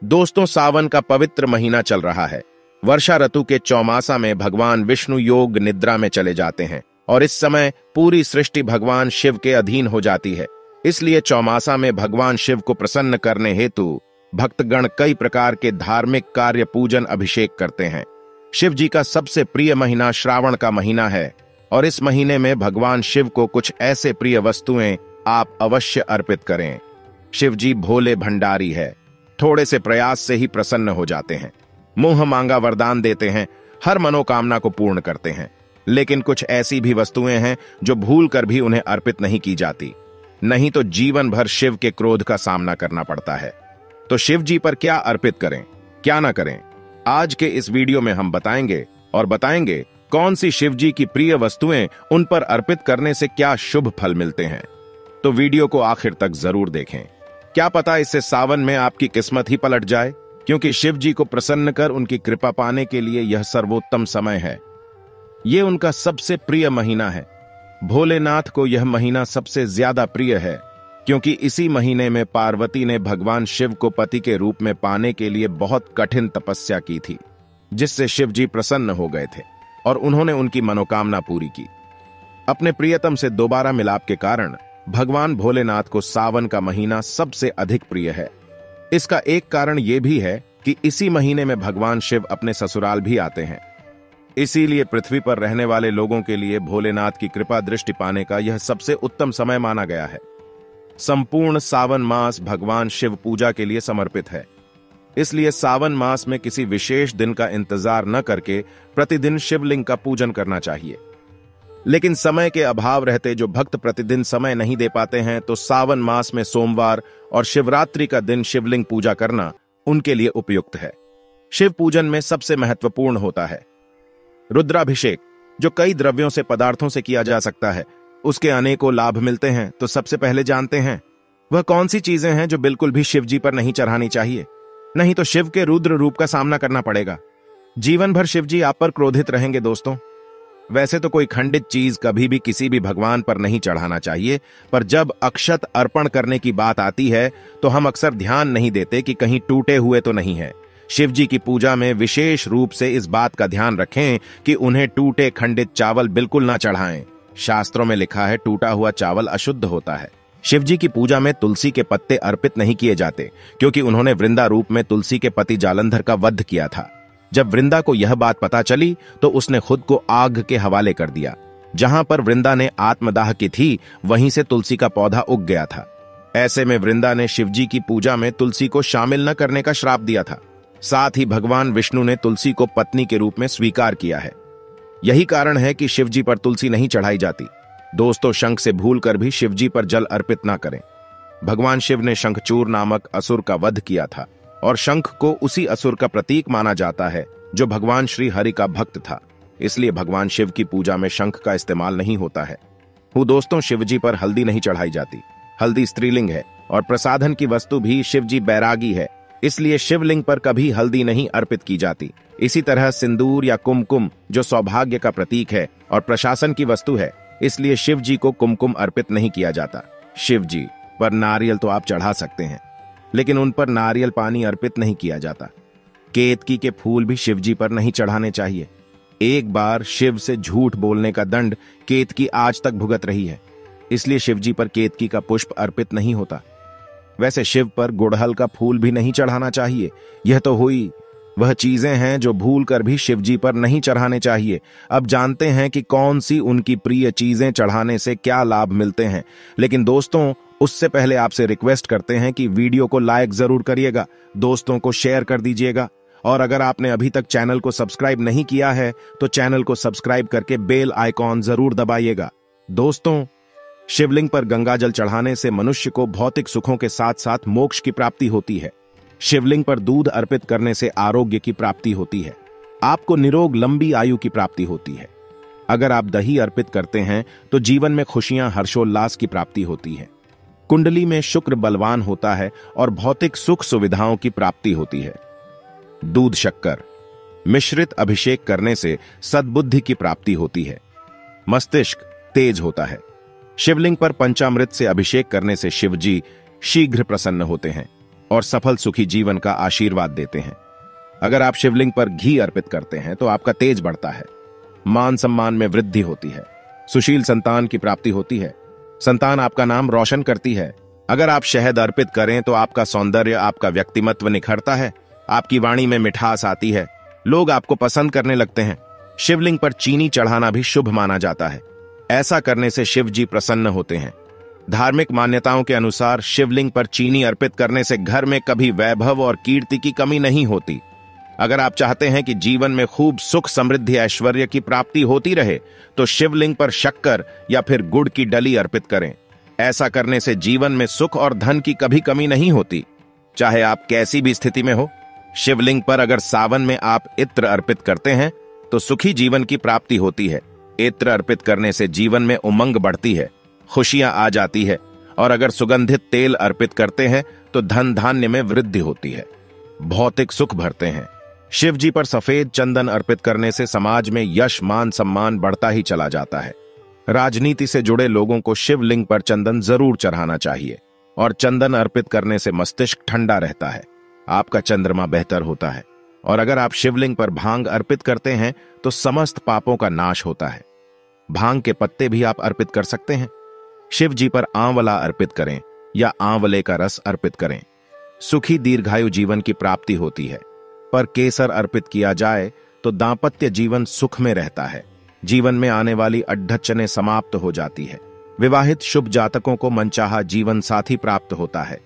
दोस्तों, सावन का पवित्र महीना चल रहा है। वर्षा ऋतु के चौमासा में भगवान विष्णु योग निद्रा में चले जाते हैं और इस समय पूरी सृष्टि भगवान शिव के अधीन हो जाती है। इसलिए चौमासा में भगवान शिव को प्रसन्न करने हेतु भक्तगण कई प्रकार के धार्मिक कार्य, पूजन, अभिषेक करते हैं। शिव जी का सबसे प्रिय महीना श्रावण का महीना है और इस महीने में भगवान शिव को कुछ ऐसे प्रिय वस्तुएं आप अवश्य अर्पित करें। शिव जी भोले भंडारी है, थोड़े से प्रयास से ही प्रसन्न हो जाते हैं। मुंह मांगा वरदान देते हैं, हर मनोकामना को पूर्ण करते हैं। लेकिन कुछ ऐसी भी वस्तुएं हैं जो भूल कर भी उन्हें अर्पित नहीं की जाती, नहीं तो जीवन भर शिव के क्रोध का सामना करना पड़ता है। तो शिव जी पर क्या अर्पित करें, क्या ना करें, आज के इस वीडियो में हम बताएंगे कौन सी शिव जी की प्रिय वस्तुएं उन पर अर्पित करने से क्या शुभ फल मिलते हैं। तो वीडियो को आखिर तक जरूर देखें। क्या पता इससे सावन में आपकी किस्मत ही पलट जाए, क्योंकि शिव जी को प्रसन्न कर उनकी कृपा पाने के लिए यह सर्वोत्तम समय है। यह उनका सबसे प्रिय महीना है। भोलेनाथ को यह महीना सबसे ज्यादा प्रिय है, क्योंकि इसी महीने में पार्वती ने भगवान शिव को पति के रूप में पाने के लिए बहुत कठिन तपस्या की थी, जिससे शिव जी प्रसन्न हो गए थे और उन्होंने उनकी मनोकामना पूरी की। अपने प्रियतम से दोबारा मिलाप के कारण भगवान भोलेनाथ को सावन का महीना सबसे अधिक प्रिय है। इसका एक कारण यह भी है कि इसी महीने में भगवान शिव अपने ससुराल भी आते हैं। इसीलिए पृथ्वी पर रहने वाले लोगों के लिए भोलेनाथ की कृपा दृष्टि पाने का यह सबसे उत्तम समय माना गया है। संपूर्ण सावन मास भगवान शिव पूजा के लिए समर्पित है। इसलिए सावन मास में किसी विशेष दिन का इंतजार न करके प्रतिदिन शिवलिंग का पूजन करना चाहिए। लेकिन समय के अभाव रहते जो भक्त प्रतिदिन समय नहीं दे पाते हैं, तो सावन मास में सोमवार और शिवरात्रि का दिन शिवलिंग पूजा करना उनके लिए उपयुक्त है। शिव पूजन में सबसे महत्वपूर्ण होता है रुद्राभिषेक, जो कई द्रव्यों से, पदार्थों से किया जा सकता है। उसके अनेकों लाभ मिलते हैं। तो सबसे पहले जानते हैं वह कौन सी चीजें हैं जो बिल्कुल भी शिव जी पर नहीं चढ़ानी चाहिए, नहीं तो शिव के रुद्र रूप का सामना करना पड़ेगा। जीवन भर शिव जी आप पर क्रोधित रहेंगे। दोस्तों, वैसे तो कोई खंडित चीज कभी भी किसी भी भगवान पर नहीं चढ़ाना चाहिए, पर जब अक्षत अर्पण करने की बात आती है तो हम अक्सर ध्यान नहीं देते कि कहीं टूटे हुए तो नहीं है। शिव जी की पूजा में विशेष रूप से इस बात का ध्यान रखें कि उन्हें टूटे खंडित चावल बिल्कुल ना चढ़ाएं। शास्त्रों में लिखा है, टूटा हुआ चावल अशुद्ध होता है। शिव जी की पूजा में तुलसी के पत्ते अर्पित नहीं किए जाते, क्योंकि उन्होंने वृंदा रूप में तुलसी के पति जालंधर का वध किया था। जब वृंदा को यह बात पता चली तो उसने खुद को आग के हवाले कर दिया। जहां पर वृंदा ने आत्मदाह की थी, वहीं से तुलसी का पौधा उग गया था। ऐसे में वृंदा ने शिव जी की पूजा में तुलसी को शामिल न करने का श्राप दिया था। साथ ही भगवान विष्णु ने तुलसी को पत्नी के रूप में स्वीकार किया है। यही कारण है कि शिव जी पर तुलसी नहीं चढ़ाई जाती। दोस्तों, शंख से भूलकर भी शिव जी पर जल अर्पित ना करें। भगवान शिव ने शंखचूर नामक असुर का वध किया था और शंख को उसी असुर का प्रतीक माना जाता है जो भगवान श्री हरि का भक्त था। इसलिए भगवान शिव की पूजा में शंख का इस्तेमाल नहीं होता है। दोस्तों, शिव जी पर हल्दी नहीं चढ़ाई जाती। हल्दी स्त्रीलिंग है और प्रसाधन की वस्तु भी शिव जी बैरागी है, इसलिए शिवलिंग पर कभी हल्दी नहीं अर्पित की जाती। इसी तरह सिंदूर या कुमकुम, जो सौभाग्य का प्रतीक है और प्रशासन की वस्तु है, इसलिए शिव जी को कुमकुम अर्पित नहीं किया जाता। शिव जी पर नारियल तो आप चढ़ा सकते हैं, लेकिन उन पर नारियल पानी अर्पित नहीं किया जाता। केतकी के फूल भी शिव जी पर नहीं चढ़ाने चाहिए। एक बार शिव से झूठ बोलने का दंड केतकी आज तक भुगत रही है, इसलिए शिव जी पर केतकी का पुष्प अर्पित नहीं होता। वैसे शिव पर गुड़हल का फूल भी नहीं चढ़ाना चाहिए। यह तो हुई वह चीजें हैं जो भूल कर भी शिव जी पर नहीं चढ़ाने चाहिए। अब जानते हैं कि कौन सी उनकी प्रिय चीजें चढ़ाने से क्या लाभ मिलते हैं। लेकिन दोस्तों, उससे पहले आपसे रिक्वेस्ट करते हैं कि वीडियो को लाइक जरूर करिएगा, दोस्तों को शेयर कर दीजिएगा, और अगर आपने अभी तक चैनल को सब्सक्राइब नहीं किया है तो चैनल को सब्सक्राइब करके बेल आइकॉन जरूर दबाइएगा। दोस्तों, शिवलिंग पर गंगाजल चढ़ाने से मनुष्य को भौतिक सुखों के साथ साथ मोक्ष की प्राप्ति होती है। शिवलिंग पर दूध अर्पित करने से आरोग्य की प्राप्ति होती है। आपको निरोग लंबी आयु की प्राप्ति होती है। अगर आप दही अर्पित करते हैं तो जीवन में खुशियां, हर्षोल्लास की प्राप्ति होती है। कुंडली में शुक्र बलवान होता है और भौतिक सुख सुविधाओं की प्राप्ति होती है। दूध शक्कर मिश्रित अभिषेक करने से सद्बुद्धि की प्राप्ति होती है। मस्तिष्क तेज होता है। शिवलिंग पर पंचामृत से अभिषेक करने से शिवजी शीघ्र प्रसन्न होते हैं। और सफल सुखी जीवन का आशीर्वाद देते हैं। अगर आप शिवलिंग पर घी अर्पित करते हैं तो आपका तेज बढ़ता है, मान सम्मान में वृद्धि होती है, सुशील संतान की प्राप्ति होती है, संतान आपका नाम रोशन करती है। अगर आप शहद अर्पित करें तो आपका सौंदर्य, आपका व्यक्तिमत्व निखरता है, आपकी वाणी में मिठास आती है, लोग आपको पसंद करने लगते हैं। शिवलिंग पर चीनी चढ़ाना भी शुभ माना जाता है। ऐसा करने से शिव जी प्रसन्न होते हैं। धार्मिक मान्यताओं के अनुसार शिवलिंग पर चीनी अर्पित करने से घर में कभी वैभव और कीर्ति की कमी नहीं होती। अगर आप चाहते हैं कि जीवन में खूब सुख, समृद्धि, ऐश्वर्य की प्राप्ति होती रहे तो शिवलिंग पर शक्कर या फिर गुड़ की डली अर्पित करें। ऐसा करने से जीवन में सुख और धन की कभी कमी नहीं होती, चाहे आप कैसी भी स्थिति में हो। शिवलिंग पर अगर सावन में आप इत्र अर्पित करते हैं तो सुखी जीवन की प्राप्ति होती है। इत्र अर्पित करने से जीवन में उमंग बढ़ती है, खुशियां आ जाती है, और अगर सुगंधित तेल अर्पित करते हैं तो धन धान्य में वृद्धि होती है, भौतिक सुख भरते हैं। शिव जी पर सफेद चंदन अर्पित करने से समाज में यश, मान, सम्मान बढ़ता ही चला जाता है। राजनीति से जुड़े लोगों को शिवलिंग पर चंदन जरूर चढ़ाना चाहिए, और चंदन अर्पित करने से मस्तिष्क ठंडा रहता है, आपका चंद्रमा बेहतर होता है। और अगर आप शिवलिंग पर भांग अर्पित करते हैं तो समस्त पापों का नाश होता है। भांग के पत्ते भी आप अर्पित कर सकते हैं। शिव जी पर आंवला अर्पित करें या आंवले का रस अर्पित करें, सुखी दीर्घायु जीवन की प्राप्ति होती है। पर केसर अर्पित किया जाए तो दांपत्य जीवन सुख में रहता है, जीवन में आने वाली अड्ढचने समाप्त हो जाती है। विवाहित शुभ जातकों को मनचाहा जीवन साथी प्राप्त होता है।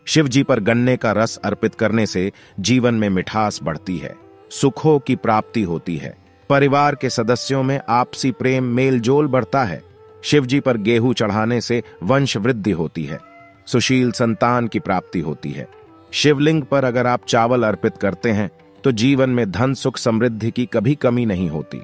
शिव जी पर गन्ने का रस अर्पित करने से जीवन में मिठास बढ़ती है, सुखों की प्राप्ति होती है, परिवार के सदस्यों में आपसी प्रेम, मेल जोल बढ़ता है। शिव जी पर गेहूं चढ़ाने से वंश वृद्धि होती है, सुशील संतान की प्राप्ति होती है। शिवलिंग पर अगर आप चावल अर्पित करते हैं तो जीवन में धन, सुख, समृद्धि की कभी कमी नहीं होती।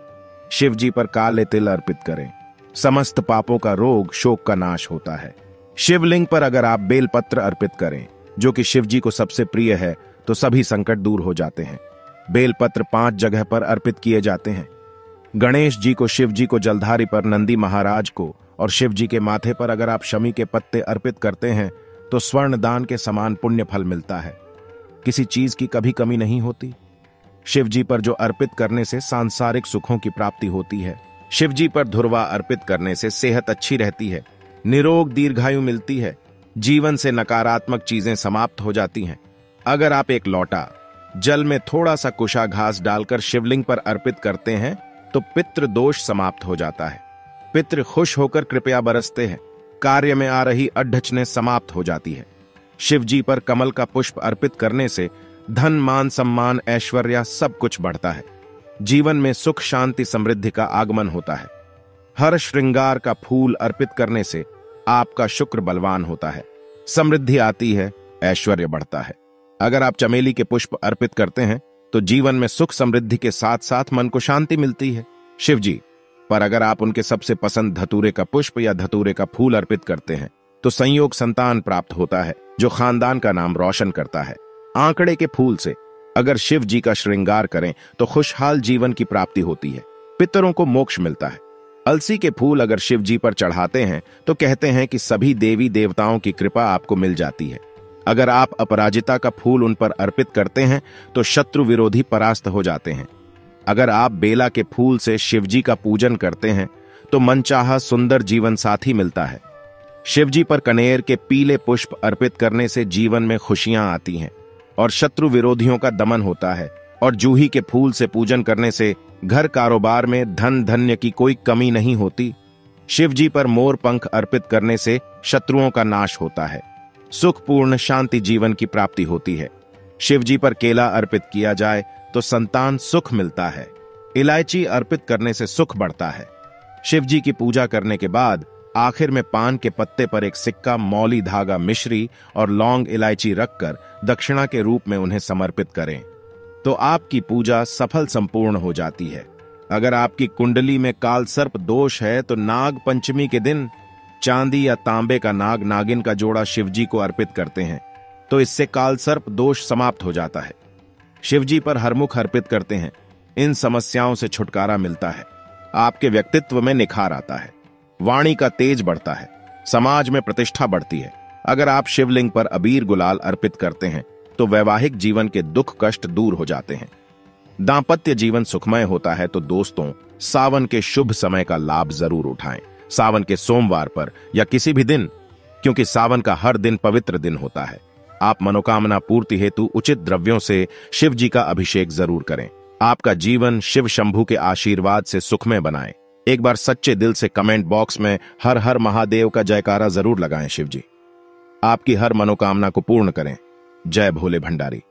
शिव जी पर काले तिल अर्पित करें, समस्त पापों का, रोग, शोक का नाश होता है। शिवलिंग पर अगर आप बेलपत्र अर्पित करें, जो कि शिव जी को सबसे प्रिय है, तो सभी संकट दूर हो जाते हैं। बेलपत्र 5 जगह पर अर्पित किए जाते हैं। गणेश जी को, शिव जी को, जलधारी पर नंदी महाराज को, और शिव जी के माथे पर अगर आप शमी के पत्ते अर्पित करते हैं तो स्वर्ण दान के समान पुण्य फल मिलता है, किसी चीज की कभी कमी नहीं होती। शिव जी पर जो अर्पित करने से सांसारिक सुखों की प्राप्ति होती है। शिव जी पर धुर्वा अर्पित करने से सेहत अच्छी रहती है, निरोग दीर्घायु मिलती है, जीवन से नकारात्मक चीजें समाप्त हो जाती हैं। अगर आप एक लोटा जल में थोड़ा सा कुशा घास डालकर शिवलिंग पर अर्पित करते हैं तो पितृ दोष समाप्त हो जाता है, पितृ खुश होकर कृपया बरसते हैं, कार्य में आ रही अड्ढचने समाप्त हो जाती है। शिव जी पर कमल का पुष्प अर्पित करने से धन, मान, सम्मान, ऐश्वर्य सब कुछ बढ़ता है, जीवन में सुख, शांति, समृद्धि का आगमन होता है। हर श्रृंगार का फूल अर्पित करने से आपका शुक्र बलवान होता है, समृद्धि आती है, ऐश्वर्य बढ़ता है। अगर आप चमेली के पुष्प अर्पित करते हैं तो जीवन में सुख, समृद्धि के साथ साथ मन को शांति मिलती है। शिव जी पर अगर आप उनके सबसे पसंद धतूरे का पुष्प या धतूरे का फूल अर्पित करते हैं तो संयोग संतान प्राप्त होता है, जो खानदान का नाम रोशन करता है। आंकड़े के फूल से अगर शिव जी का श्रृंगार करें तो खुशहाल जीवन की प्राप्ति होती है, पितरों को मोक्ष मिलता है। अलसी के फूल अगर शिव जी पर चढ़ाते हैं तो कहते हैं कि सभी देवी देवताओं की कृपा आपको मिल जाती है। अगर आप अपराजिता का फूल उन पर अर्पित करते हैं तो शत्रु विरोधी परास्त हो जाते हैं। अगर आप बेला के फूल से शिव जी का पूजन करते हैं तो मनचाहा सुंदर जीवन साथी मिलता है। शिव जी पर कनेर के पीले पुष्प अर्पित करने से जीवन में खुशियां आती हैं और शत्रु विरोधियों का दमन होता है। और जूही के फूल से पूजन करने से घर, कारोबार में धन धान्य की कोई कमी नहीं होती। शिव जी पर मोर पंख अर्पित करने से शत्रुओं का नाश होता है, सुखपूर्ण शांति जीवन की प्राप्ति होती है। शिव जी पर केला अर्पित किया जाए तो संतान सुख मिलता है। इलायची अर्पित करने से सुख बढ़ता है। शिव जी की पूजा करने के बाद आखिर में पान के पत्ते पर एक सिक्का, मौली धागा, मिश्री और लौंग, इलायची रखकर दक्षिणा के रूप में उन्हें समर्पित करें तो आपकी पूजा सफल संपूर्ण हो जाती है। अगर आपकी कुंडली में काल सर्प दोष है तो नाग पंचमी के दिन चांदी या तांबे का नाग, नागिन का जोड़ा शिव जी को अर्पित करते हैं तो इससे काल सर्प दोष समाप्त हो जाता है। शिव जी पर हरमुख अर्पित करते हैं, इन समस्याओं से छुटकारा मिलता है, आपके व्यक्तित्व में निखार आता है, वाणी का तेज बढ़ता है, समाज में प्रतिष्ठा बढ़ती है। अगर आप शिवलिंग पर अबीर गुलाल अर्पित करते हैं तो वैवाहिक जीवन के दुख कष्ट दूर हो जाते हैं। दांपत्य जीवन सुखमय होता है तो दोस्तों, सावन के शुभ समय का लाभ जरूर उठाएं। सावन के सोमवार पर या किसी भी दिन, क्योंकि सावन का हर दिन पवित्र दिन होता है। आप मनोकामना पूर्ति हेतु उचित द्रव्यों से शिव जी का अभिषेक जरूर करें। आपका जीवन शिव शंभू के आशीर्वाद से सुखमय बनाएं। एक बार सच्चे दिल से कमेंट बॉक्स में हर हर महादेव का जयकारा जरूर लगाएं। शिव जी आपकी हर मनोकामना को पूर्ण करें। जय भोले भंडारी।